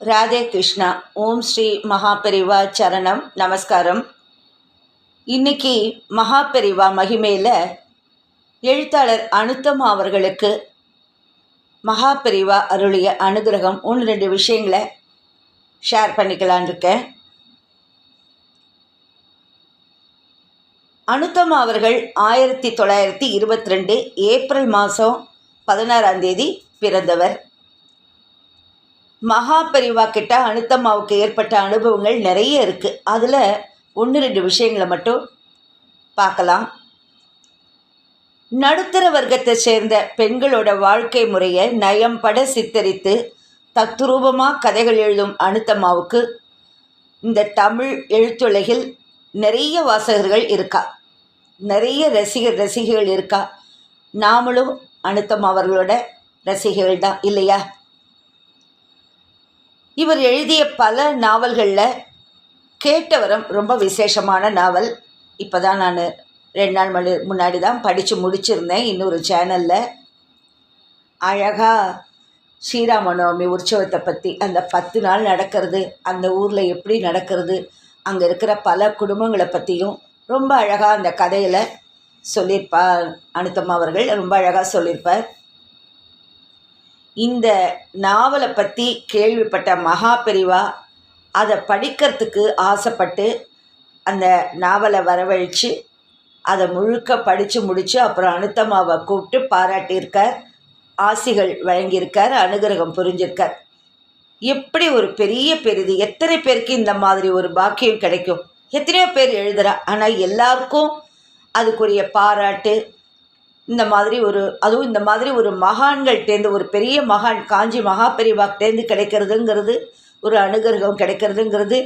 ராதே கிருஷ்ணா. ஓம் ஸ்ரீ மகாபெரிவா சரணம். நமஸ்காரம். இன்னைக்கு மகாபெரிவா மகிமையில் எழுத்தாளர் அனுத்தமா அவர்களுக்கு மகாபெரிவா அருளிய அனுகிரகம் 1-2 விஷயங்களை ஷேர் பண்ணிக்கலான் இருக்கேன். அனுத்தமா அவர்கள் 1922 ஏப்ரல் மாதம் 16 பிறந்தவர். மகாபெரிவா கிட்ட அனுத்தம்மாவுக்கு ஏற்பட்ட அனுபவங்கள் நிறைய இருக்குது. அதில் 1-2 விஷயங்களை மட்டும் பார்க்கலாம். நடுத்தர வர்க்கத்தை சேர்ந்த பெண்களோட வாழ்க்கை முறையை நயம்பட சித்தரித்து தத்ரூபமாக கதைகள் எழுதும் அனுத்தம்மாவுக்கு இந்த தமிழ் எழுத்துலகில் நிறைய வாசகர்கள் இருக்கா, நிறைய ரசிகர்கள் இருக்கா. நாமளும் அனுத்தம்மா அவர்களோட ரசிகர்கள் தான் இல்லையா? இவர் எழுதிய பல நாவல்களில் கேட்டவரம் ரொம்ப விசேஷமான நாவல். இப்போ தான் நான் 2 நாள் முன்னாடி தான் படித்து முடிச்சிருந்தேன். இன்னொரு சேனலில் அழகாக ஸ்ரீராமநவமி உற்சவத்தை பற்றி, அந்த 10 நாள் நடக்கிறது, அந்த ஊரில் எப்படி நடக்கிறது, அங்கே இருக்கிற பல குடும்பங்களை பற்றியும் ரொம்ப அழகாக அந்த கதையில் சொல்லியிருப்பார். அனுத்தம்மா அவர்கள் ரொம்ப அழகாக சொல்லியிருப்பார். இந்த நாவலை பற்றி கேள்விப்பட்ட மகாபெரிவா அதை படிக்கிறதுக்கு ஆசைப்பட்டு அந்த நாவலை வரவழைச்சு அதை முழுக்க படித்து முடித்து அப்புறம் அனுத்தம்மாவை கூப்பிட்டு பாராட்டியிருக்கார், ஆசிகள் வழங்கியிருக்கார், அனுகிரகம் புரிஞ்சிருக்கார். எப்படி ஒரு பெரிய பெரிது! எத்தனை பேருக்கு இந்த மாதிரி ஒரு பாக்கியம் கிடைக்கும்? எத்தனையோ பேர் எழுதுகிறா, ஆனால் எல்லாருக்கும் அதுக்குரிய பாராட்டு இந்த மாதிரி அதுவும் இந்த மாதிரி ஒரு மகான்கள்டேருந்து, ஒரு பெரிய மகான் காஞ்சி மகாபெரிவாக்கிட்டேருந்து கிடைக்கிறதுங்கிறது, ஒரு அனுகிரகம் கிடைக்கிறதுங்கிறது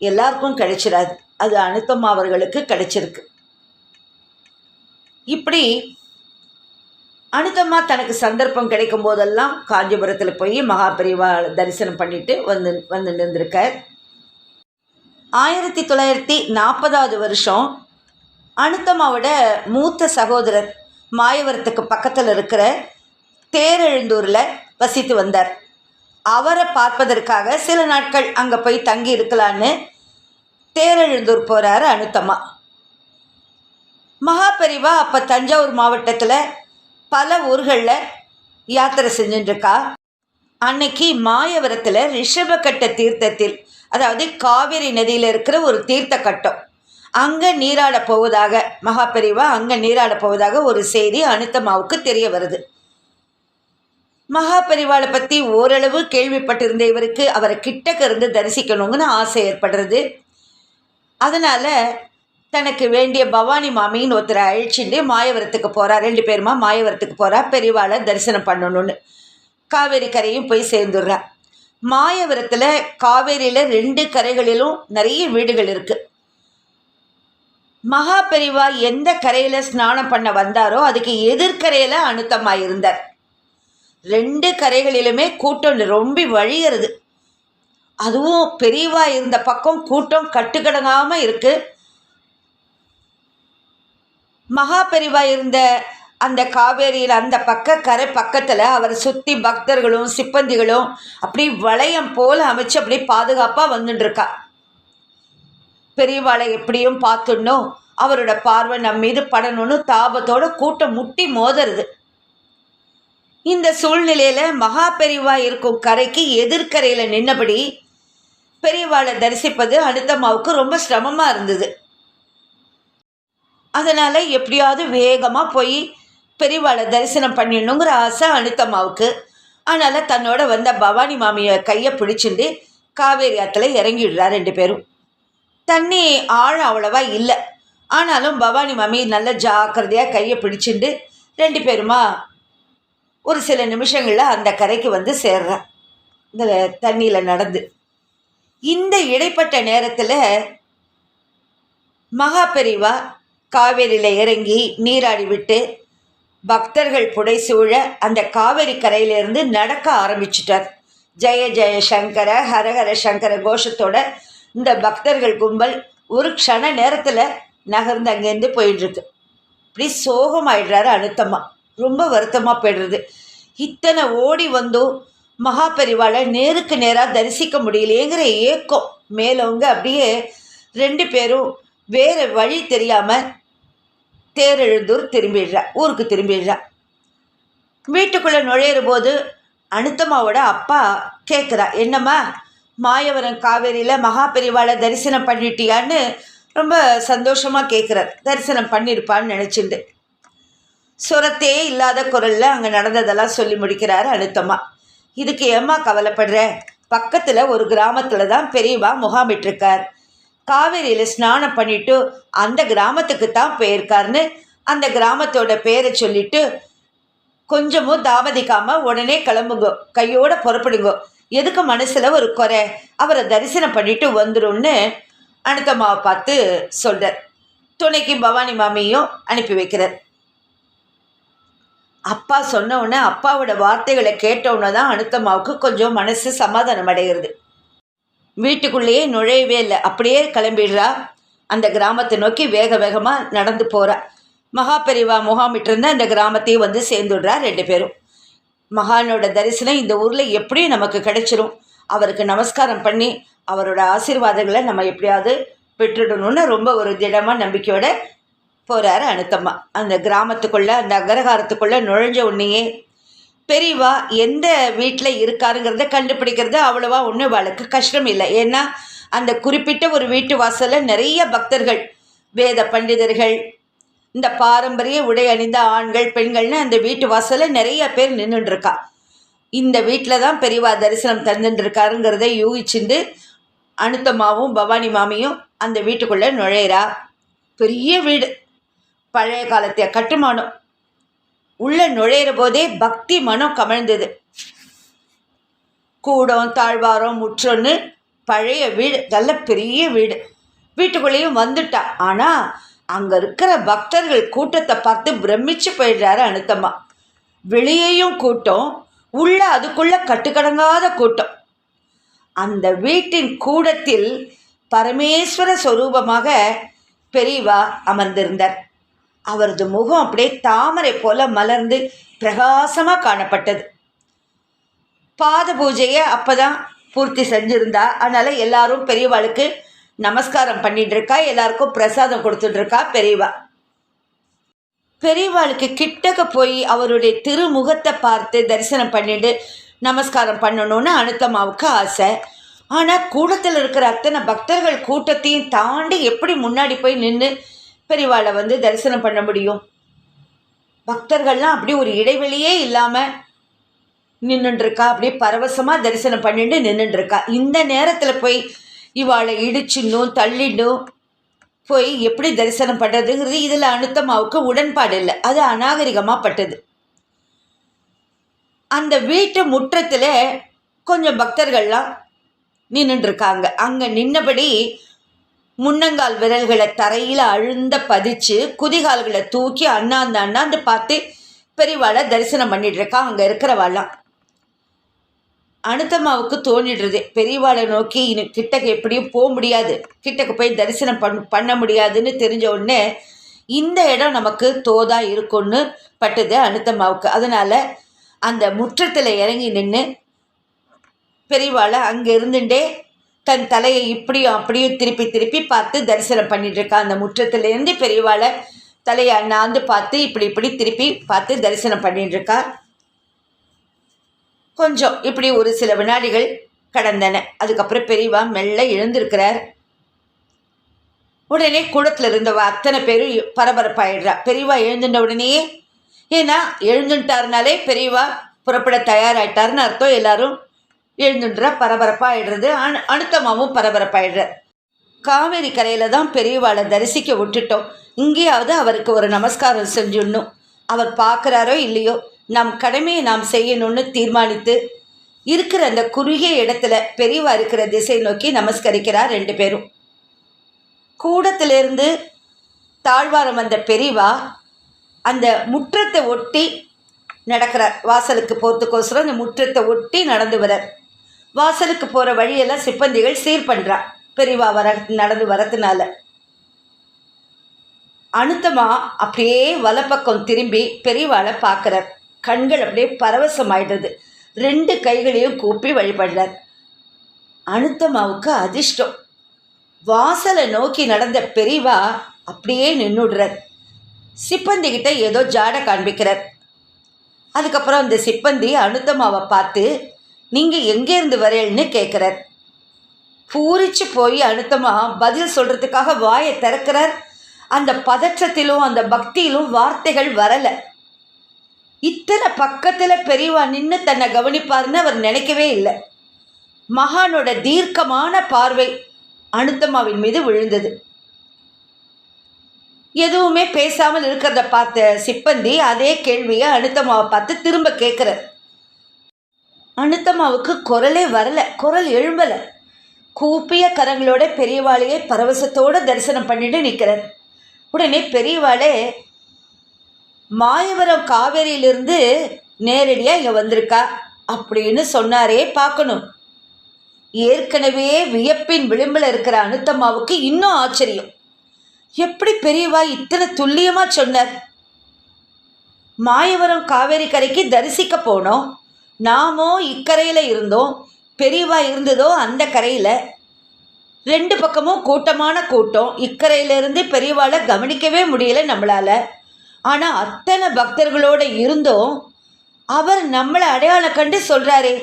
எல்லாருக்கும் கிடைச்சிடாது. அது அனுத்தம்மா அவர்களுக்கு கிடைச்சிருக்கு. இப்படி அனுத்தம்மா தனக்கு சந்தர்ப்பம் கிடைக்கும் போதெல்லாம் காஞ்சிபுரத்தில் போய் மகாபெரிவா தரிசனம் பண்ணிட்டு வந்து நின்றுருக்கார். 1940 வருஷம் அனுத்தம்மாவோட மூத்த சகோதரர் மாயவரத்துக்கு பக்கத்தில் இருக்கிற தேரெழுந்தூரில் வசித்து வந்தார். அவரை பார்ப்பதற்காக சில நாட்கள் அங்கே போய் தங்கி இருக்கலான்னு தேரெழுந்தூர் போகிறாரு அனுத்தம்மா. மகாபெரிவா அப்போ தஞ்சாவூர் மாவட்டத்தில் பல ஊர்களில் யாத்திரை செஞ்சுட்டுருக்கா. அன்னைக்கு மாயவரத்தில் ரிஷபகட்ட தீர்த்தத்தில், அதாவது காவேரி நதியில் இருக்கிற ஒரு தீர்த்த கட்டம், அங்கே நீராட போவதாக, மகாபெரிவா அங்கே நீராட போவதாக ஒரு செய்தி அனுத்தம்மாவுக்கு தெரிய வருது. மகாபெரிவாளை பற்றி ஓரளவு கேள்விப்பட்டிருந்த இவருக்கு அவரை கிட்டக்க இருந்து தரிசிக்கணுங்கன்னு ஆசை ஏற்படுறது. அதனால் தனக்கு வேண்டிய பவானி மாமின்னு ஒருத்தரை அழிச்சுட்டு மாயவரத்துக்கு போகிறார். 2 பேருமா மாயவரத்துக்கு போகிறா, பெரிவாளை தரிசனம் பண்ணணும்னு. காவேரி கரையும் போய் சேர்ந்துடுறா. மாயவரத்தில் காவேரியில் 2 கரைகளிலும் நிறைய வீடுகள் இருக்குது. மகாபெரிவா எந்த கரையில் ஸ்நானம் பண்ண வந்தாரோ அதுக்கு எதிர்கரையில் அனுத்தம்மா இருந்தார். 2 கரைகளிலுமே கூட்டம் ரொம்ப வழிகிறது. அதுவும் பெரியவா இருந்த பக்கம் கூட்டம் கட்டுக்கடங்காமல் இருக்குது. மகாபெரிவா இருந்த அந்த காவேரியில் அந்த கரை பக்கத்தில் அவரை சுற்றி பக்தர்களும் சிப்பந்திகளும் அப்படி வளையம் போல் அமைச்சு அப்படி பாதுகாப்பாக வந்துட்டுருக்கா. பெரியவாளை எப்படியும் பார்த்துடணும், அவரோட பார்வை நம்ம மீது படணும்னு தாபத்தோட கூட்டம் முட்டி மோதுறது. இந்த சூழ்நிலையில் மகாபெரிவா இருக்கும் கரைக்கு எதிர்கரையில் நின்னபடி பெரியவாளை தரிசிப்பது அனுத்தம்மாவுக்கு ரொம்ப சிரமமாக இருந்தது. அதனால் எப்படியாவது வேகமாக போய் பெரியவாளை தரிசனம் பண்ணிடணுங்கிற ஆசை அனுத்தம்மாவுக்கு. அதனால் தன்னோட வந்த பவானி மாமியை கையை பிடிச்சிட்டு காவேரி ஆற்றுல இறங்கிடுறா. 2 பேரும். தண்ணி ஆழம் அவ்வளவா இல்லை, ஆனாலும் பவானி மாமி நல்ல ஜாக்கிரதையாக கையை பிடிச்சிட்டு 2 பேருமா ஒரு சில நிமிஷங்களில் அந்த கரைக்கு வந்து சேர்றா, இந்த தண்ணியில் நடந்து. இந்த இடைப்பட்ட நேரத்தில் மகாபெரிவா காவேரியில் இறங்கி நீராடி விட்டு பக்தர்கள் புடைசூழ அந்த காவேரி கரையிலேருந்து நடக்க ஆரம்பிச்சிட்டார். ஜெய ஜெய சங்கர ஹரஹர சங்கர கோஷத்தோட இந்த பக்தர்கள் கும்பல் ஒரு க்ஷண நேரத்தில் நகர்ந்து அங்கேருந்து போயிட்டுருக்கு. இப்படி சோகமாயிடுறாரு அனுத்தம்மா. ரொம்ப வருத்தமாக போய்டுறது. இத்தனை ஓடி வந்தும் மகாபெரிவாளை நேருக்கு நேராக தரிசிக்க முடியலையேங்கிற ஏக்கம் மேலவங்க அப்படியே 2 பேரும் வேறு வழி தெரியாமல் தேரெழுந்தூர் திரும்பிடுறா, ஊருக்கு திரும்பிடுறா. வீட்டுக்குள்ளே நுழையிற போது அனுத்தம்மாவோட அப்பா கேட்குறா, என்னம்மா மாயவரம் காவேரியில் மகாபெரிவாளை தரிசனம் பண்ணிட்டியான்னு ரொம்ப சந்தோஷமாக கேட்குறார். தரிசனம் பண்ணியிருப்பான்னு நினச்சிண்டு சுரத்தே இல்லாத குரலில் அங்கே நடந்ததெல்லாம் சொல்லி முடிக்கிறாரு அனுத்தம்மா. இதுக்கு ஏம்மா கவலைப்படுற? பக்கத்தில் ஒரு கிராமத்தில் தான் பெரியவா முகாமிட்டிருக்கார். காவேரியில் ஸ்நானம் பண்ணிவிட்டு அந்த கிராமத்துக்கு தான் போயிருக்காருன்னு அந்த கிராமத்தோட பேரை சொல்லிவிட்டு கொஞ்சமும் தாமதிக்காமல் உடனே கிளம்புங்கோ, கையோடு புறப்படுங்கோ. எதுக்கு மனசில் ஒரு குறை, அவரை தரிசனம் பண்ணிட்டு வந்துடும்னு அனுத்தம்மாவை பார்த்து சொல்கிறார். துணைக்கு பவானி மாமியும் அனுப்பி வைக்கிறார். அப்பா சொன்னவுடனே, அப்பாவோட வார்த்தைகளை கேட்டவுடனே தான் அனுத்தம்மாவுக்கு கொஞ்சம் மனசு சமாதானம் அடைகிறது. வீட்டுக்குள்ளேயே நுழையவே இல்லை, அப்படியே கிளம்பிடுறா. அந்த கிராமத்தை நோக்கி வேக வேகமாக நடந்து போகிறா. மகாபெரிவா முகாமிட்டிருந்த அந்த கிராமத்தையும் வந்து சேர்ந்துடுறா 2 பேரும். மகானோட தரிசனம் இந்த ஊரில் எப்படியும் நமக்கு கிடைச்சிரும். அவருக்கு நமஸ்காரம் பண்ணி அவரோட ஆசீர்வாதங்களை நம்ம எப்படியாவது பெற்றுடணும்னு ரொம்ப ஒரு திடமாக நம்பிக்கையோட போகிறாரு அனுத்தம்மா. அந்த கிராமத்துக்குள்ளே, அந்த அக்ரஹாரத்துக்குள்ளே நுழைஞ்ச உடனேயே பெரியவா எந்த வீட்டில் இருக்காருங்கிறத கண்டுபிடிக்கிறது அவ்வளோவா ஒன்றும் அவளுக்கு கஷ்டம் இல்லை. ஏன்னா அந்த குறிப்பிட்ட ஒரு வீட்டு வாசலில் நிறைய பக்தர்கள், வேத பண்டிதர்கள், இந்த பாரம்பரிய உடை அணிந்த ஆண்கள் பெண்கள்னு அந்த வீட்டு வாசலில் நிறைய பேர் நின்றுட்டுருக்கா. இந்த வீட்டில் தான் பெரியவா தரிசனம் தந்துட்டுருக்காருங்கிறத யூகிச்சுண்டு அனுத்தம்மாவும் பவானி மாமியும் அந்த வீட்டுக்குள்ளே நுழையிறா. பெரிய வீடு, பழைய காலத்திய கட்டுமானம். உள்ளே நுழையிற போதே பக்தி மனம் கமழ்ந்தது. கூடம், தாழ்வாரம், முற்றொன்னு பழைய வீடு, நல்ல பெரிய வீடு. வீட்டுக்குள்ளேயும் வந்துட்டா. ஆனால் அங்கே இருக்கிற பக்தர்கள் கூட்டத்தை பார்த்து பிரமிச்சு போயிடுறாரு அனுத்தம்மா. வெளியேயும் கூட்டம், உள்ள அதுக்குள்ளே கட்டுக்கடங்காத கூட்டம். அந்த வீட்டின் கூடத்தில் பரமேஸ்வர ஸ்வரூபமாக பெரியவா அமர்ந்திருந்தார். அவரது முகம் அப்படியே தாமரை போல மலர்ந்து பிரகாசமாக காணப்பட்டது. பாத பூஜையை அப்போ தான் பூர்த்தி செஞ்சுருந்தா. அதனால் எல்லாரும் பெரியவாளுக்கு நமஸ்காரம் பண்ணிட்டு இருக்கா. எல்லாருக்கும் பிரசாதம் கொடுத்துட்ருக்கா பெரியவா. பெரியவாளுக்கு கிட்டக்க போய் அவருடைய திருமுகத்தை பார்த்து தரிசனம் பண்ணிட்டு நமஸ்காரம் பண்ணணும்னு அனுத்தம்மாவுக்கு ஆசை. ஆனால் கூட்டத்தில் இருக்கிற அத்தனை பக்தர்கள் கூட்டத்தையும் தாண்டி எப்படி முன்னாடி போய் நின்று பெரியவாளை வந்து தரிசனம் பண்ண முடியும்? பக்தர்கள்லாம் அப்படி ஒரு இடைவெளியே இல்லாமல் நின்றுட்டுருக்கா. அப்படியே பரவசமாக தரிசனம் பண்ணிட்டு நின்றுட்டுருக்கா. இந்த நேரத்தில் போய் இவாளை இடிச்சின்னும் தள்ளிட்டும் போய் எப்படி தரிசனம் பண்ணுறதுங்கிறது இதில் அனுத்தம்மாவுக்கு உடன்பாடு இல்லை. அது அநாகரிகமாக பட்டது. அந்த வீட்டு முற்றத்தில் கொஞ்சம் பக்தர்கள்லாம் நின்றுட்டுருக்காங்க. அங்கே நின்னபடி முன்னங்கால் விரல்களை தரையில் அழுந்த பதிச்சு குதிகால்களை தூக்கி அண்ணாந்து பார்த்து பெரியவாளை தரிசனம் பண்ணிட்டுருக்கா. அங்கே இருக்கிறவாள்லாம் அனுத்தம்மாவுக்கு தோணிடுறது, பெரியவாளை நோக்கி இன்னும் கிட்டக்கு எப்படியும் போக முடியாது, கிட்டக்கு போய் தரிசனம் பண்ண முடியாதுன்னு தெரிஞ்ச உடனே இந்த இடம் நமக்கு தோதா இருக்குன்னு பட்டுது அனுத்தம்மாவுக்கு. அதனால் அந்த முற்றத்தில் இறங்கி நின்று பெரியவாளை அங்கே இருந்துட்டே தன் தலையை இப்படியும் அப்படியும் திருப்பி திருப்பி பார்த்து தரிசனம் பண்ணிட்டுருக்கா. அந்த முற்றத்துலேருந்து பெரியவாளை தலையை அண்ணாந்து பார்த்து இப்படி திருப்பி பார்த்து தரிசனம் பண்ணிட்டுருக்கா. கொஞ்சம் இப்படி ஒரு சில வினாடிகள் கடந்தன. அதுக்கப்புறம் பெரியவா மெல்ல எழுந்திருக்கிறார். உடனே கூடத்தில் இருந்தவ அத்தனை பேரும் பரபரப்பாயிடுறா. பெரியவா எழுந்துட்ட உடனேயே, ஏன்னா எழுந்துட்டாருனாலே பெரியவா புறப்பட தயாராகிட்டாருன்னு அர்த்தம். எல்லாரும் எழுந்துன்றா, பரபரப்பாகிடுறது. அனுத்தமாவும் பரபரப்பாயிடுற. காவேரி கரையில் தான் பெரியவாளை தரிசிக்க விட்டுட்டோம், இங்கேயாவது அவருக்கு ஒரு நமஸ்காரம் செஞ்சிடணும். அவர் பார்க்குறாரோ இல்லையோ நம் கடமையை நாம் செய்யணும்னு தீர்மானித்து இருக்கிற அந்த குறுகிய இடத்துல பெரியவா இருக்கிற திசை நோக்கி நமஸ்கரிக்கிறார் 2 பேரும். கூடத்திலிருந்து தாழ்வாரம் வந்த பெரியவா அந்த முற்றத்தை ஒட்டி நடக்கிறார். வாசலுக்கு போகிறதுக்கோசரம் அந்த முற்றத்தை ஒட்டி நடந்து வரார். வாசலுக்கு போகிற வழியெல்லாம் சிப்பந்திகள் சீர் பண்ணுறா பெரியவா நடந்து வரதுனால. அனுத்தமா அப்படியே வலப்பக்கம் திரும்பி பெரியவாளை பார்க்குறார். கண்கள் அப்படியே பரவசமாயிடுறது. 2 கைகளையும் கூப்பி வழிபடுறார். அனுத்தம்மாவுக்கு அதிர்ஷ்டம். வாசலை நோக்கி நடந்த பெரியவா அப்படியே நின்றுடுறார். சிப்பந்திக்கிட்ட ஏதோ ஜாடை காண்பிக்கிறார். அதுக்கப்புறம் அந்த சிப்பந்தி அனுத்தம்மாவை பார்த்து, நீங்கள் எங்கேருந்து வரேன்னு கேட்குறார். பூரிச்சு போய் அனுத்தம்மா பதில் சொல்கிறதுக்காக வாயை திறக்கிறார். அந்த பதற்றத்திலும் அந்த பக்தியிலும் வார்த்தைகள் வரலை. இத்தனை பக்கத்தில் பெரியவா நின்று தன்னை கவனிப்பார்னு அவர் நினைக்கவே இல்லை. மகானோட தீர்க்கமான பார்வை அனுத்தம்மாவின் மீது விழுந்தது. எதுவுமே பேசாமல் இருக்கிறத பார்த்த சிப்பந்தி அதே கேள்வியை அனுத்தம்மாவை பார்த்து திரும்ப கேட்குறார். அனுத்தம்மாவுக்கு குரலே வரலை, குரல் எழும்பலை. கூப்பிய கரங்களோட பெரியவாளையே பரவசத்தோடு தரிசனம் பண்ணிட்டு நிற்கிறார். உடனே பெரியவாளே, மாயவரம் காவேரியிலிருந்து நேரடியாக இங்கே வந்திருக்கா அப்படின்னு சொன்னாரே, பார்க்கணும். ஏற்கனவே வியப்பின் விளிம்பில் இருக்கிற அனுத்தம்மாவுக்கு இன்னும் ஆச்சரியம். எப்படி பெரியவா இத்தனை துல்லியமாக சொன்னார்? மாயவரம் காவேரி கரைக்கு தரிசிக்க போனோம். நாமோ இக்கரையில் இருந்தோம், பெரியவா இருந்ததோ அந்த கரையில். 2 பக்கமும் கூட்டமான கூட்டம். இக்கரையிலிருந்து பெரியவாளை கவனிக்கவே முடியல நம்மளால். ஆனால் அத்தனை பக்தர்களோடு இருந்தோம், அவர் நம்மளை அடையாளம் கண்டு சொல்கிறாரே.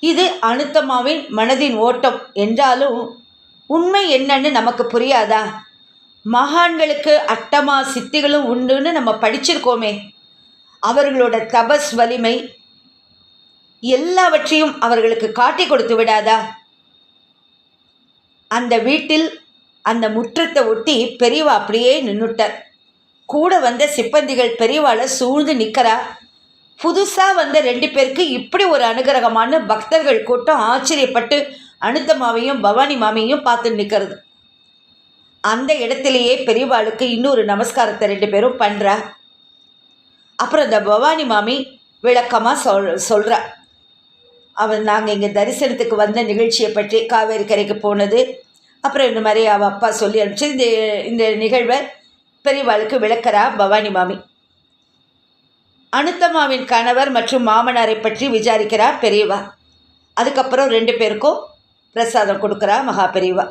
இது அனுத்தம்மாவின் மனதின் ஓட்டம் என்றாலும் உண்மை என்னன்னு நமக்கு புரியாதா? மகான்களுக்கு அட்டமா சித்திகளும் உண்டுன்னு நம்ம படிச்சிருக்கோமே. அவர்களோட தபஸ் வலிமை எல்லாவற்றையும் அவர்களுக்கு காட்டி கொடுத்து விடாதா? அந்த வீட்டில் அந்த முற்றத்தை ஒட்டி பெரியவா அப்படியே நின்றுட்டார். கூட வந்த சிப்பந்திகள் பெரியவாளை சூழ்ந்து நிற்கிறா. புதுசாக வந்த 2 பேருக்கு இப்படி ஒரு அனுகிரகமான பக்தர்கள் கூட்டம் ஆச்சரியப்பட்டு அனுத்தம்மாவையும் பவானி மாமியையும் பார்த்து நிற்கிறது. அந்த இடத்துலையே பெரியவாளுக்கு இன்னொரு நமஸ்காரத்தை 2 பேரும் பண்ணுறா. அப்புறம் இந்த பவானி மாமி விளக்கமாக சொல்கிறா. நாங்கள் இங்கே தரிசனத்துக்கு வந்த நிகழ்ச்சியை பற்றி, காவேரி கரைக்கு போனது, அப்புறம் இந்த மாதிரி அவள் அப்பா சொல்லி அனுப்பிச்சு இந்த நிகழ்வை பெரியவாளுக்கு விளக்கிறா பவானி மாமி. அனுத்தம்மாவின் கணவர் மற்றும் மாமனாரை பற்றி விசாரிக்கிறா பெரியவா. அதுக்கப்புறம் 2 பேருக்கும் பிரசாதம் கொடுக்குறா மகா பெரியவா.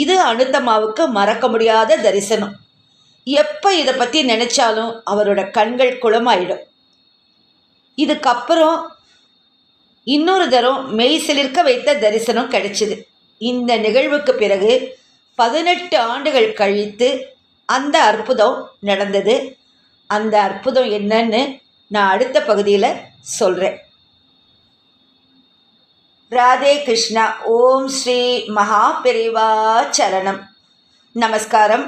இது அனுத்தம்மாவுக்கு மறக்க முடியாத தரிசனம். எப்போ இதை பற்றி நினச்சாலும் அவரோட கண்கள் குளமாயிடும். இதுக்கப்புறம் இன்னொரு தரம் மெய் சிலிர்க்க வைத்த தரிசனம் கிடைச்சிது. இந்த நிகழ்வுக்கு பிறகு 18 ஆண்டுகள் கழித்து அந்த அற்புதம் நடந்தது. அந்த அற்புதம் என்னன்னு நான் அடுத்த பகுதியில் சொல்கிறேன். ராதே கிருஷ்ணா. ஓம் ஸ்ரீ மகா பெரிவா சரணம். நமஸ்காரம்.